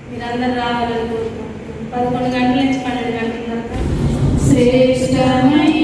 మీరందరూ రావాలని కోరుకుంటున్నాను. 11 గంటల నుంచి 12 గంటల దాకా శ్రేష్టమైన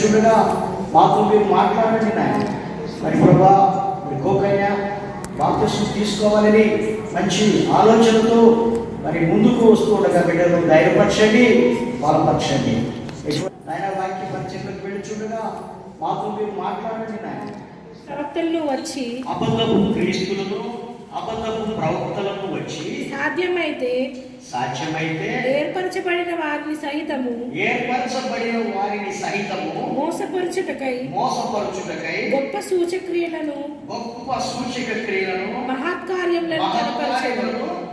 చూడగా మాతో మీరు మాట్లాడండి నాయన. మరి ప్రభా మరి కోకయ్య బాప్తిసం తీసుకోవాలని మంచి ఆలోచనతో మరి ముందుకు వస్తూ ఉండగా బిడ్డలు ధైర్యపరచండి, బలపరచండి. నాయన వాక్య పరిచయంలోకి వెళ్ళి చూడగా మాతో మీరు మాట్లాడండి నాయన. ప్రవక్తలు వచ్చి అబద్ధపు క్రీస్తులను అబద్ధపు ప్రవక్తలను వచ్చి సాధ్యమైతే ఏర్పరచబడిన వారిని సహితము మోసపరుచుటకై గొప్ప సూచక్రియలను మహత్కార్యములను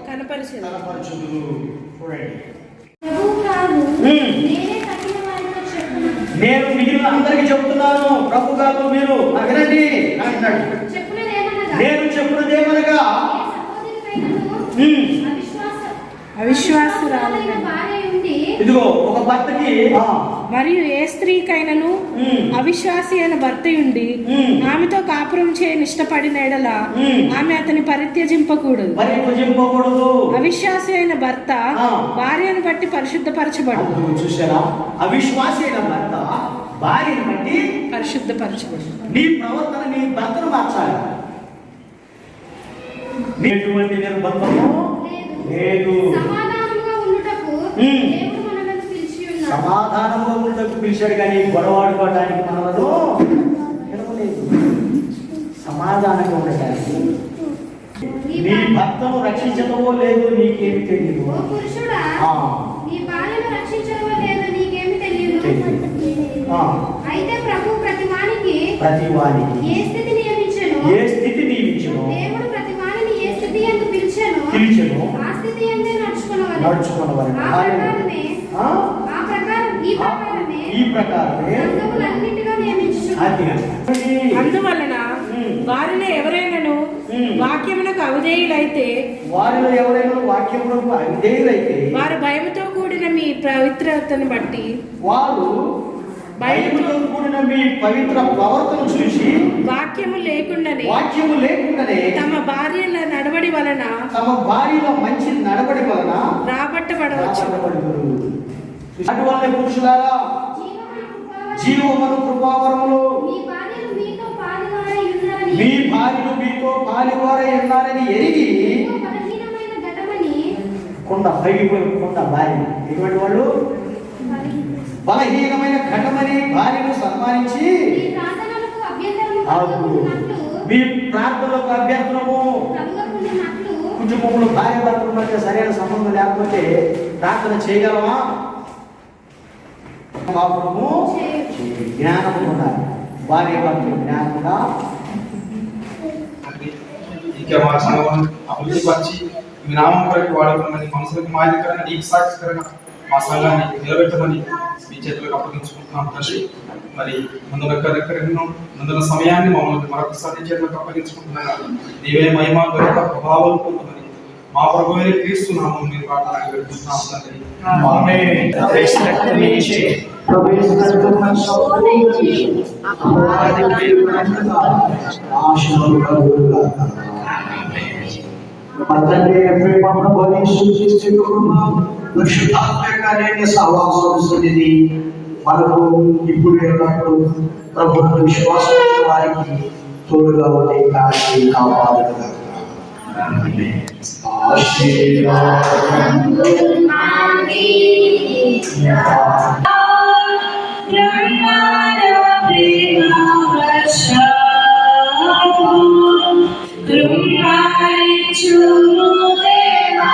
కనపరచెను. నేను మిగిలిన అందరికి చెప్తున్నాను, ప్రభు కాదు మీరు వినండి అంటున్నాడు. నేను చెప్పున్నదేమనగా అవిశ్వాసురాలు ఇదిగో ఒక భర్తకి మరియు ఏ స్త్రీకైనను అవిశ్వాసి అయిన భర్త ఉండి ఆమెతో కాపురం చేయని ఇష్టపడిన ఎడల ఆమె అతని పరిత్యజింపకూడదు. అవిశ్వాసి అయిన భర్త భార్యను బట్టి పరిశుద్ధపరచబడు. చూసారా, అవిశ్వాసి అయిన భర్త భార్యను బట్టి పరిశుద్ధపరచబడు. నీ ప్రవర్తన నీ భర్తను మార్చాలి. ఎటువంటి నిర్బంధము లేదు. సమాధానంగా ఉండటకు పిలిచాడు, కానీ గొడవాడుకోవడానికి మనలో పిలవలేదు. సమాధానంగా ఉండటానికి. నీ భర్తను రక్షించడమో లేదు నీకేమి తెలియదు. అయితే ప్రభు ప్రతివానికి ఏ స్థితి నియమించును పిలిచెను ఆ స్థితి యందే నడుచుకున్నవారు. ఈ ప్రకారమే అందువలన వారిలో ఎవరైనాను వాక్యమునకు అవిధేయులైతే వారు భయముతో కూడిన మీ పవిత్రతను బట్టి భయముతో కూడిన మీ పవిత్ర ప్రవర్తన చూసి వాక్యము లేకుండానే తమ భార్యల నడవడి వలన మంచి నడవడి వలన రాబట్టబడవచ్చు. అటువంటి పురుషులారా, జీవమును కృపావరములు మీ భార్యలు మీతో పాలివారై ఉన్నారని ఎరిగి కొండ భార్య ఎటువంటి వాళ్ళు బలహీనమైన ఘటమని భార్యను సన్మానించి మీ ప్రార్థనలకు అభ్యంతరము కుటుంబంలో భార్య భర్తల మధ్య సరైన సంబంధం లేకపోతే ప్రార్థన చేయగలమా? పాపము జ్ఞానము ఉండాలి. భార్య భర్తలు జ్ఞానంగా అభివృద్ధి పరిచి మీ నామం కొరకు వాడుకోమని మనసులకు మాదిరికరంగా నీకు సాక్షికరంగా మా సంఘాన్ని నిలబెట్టమని మీ చేతులకు అప్పగించుకుంటున్నాం తండ్రి. మరి ముందున్న సమయాన్ని మమ్మల్ని మరొకసారి చేతులకు అప్పగించుకుంటున్నాను. నీవే మహిమ గొప్ప ప్రభావం పొందమని మా ప్రభువైన క్రీస్తు నామం మీరు ప్రార్థన పెడుతున్నాం తండ్రి. మనకు ఇప్పుడు ఎల్లప్పుడు ప్రభుత్వ విశ్వాసం వారికి తోడుగా ఉండే కాచి కాపాడుగా Rumari chumu deva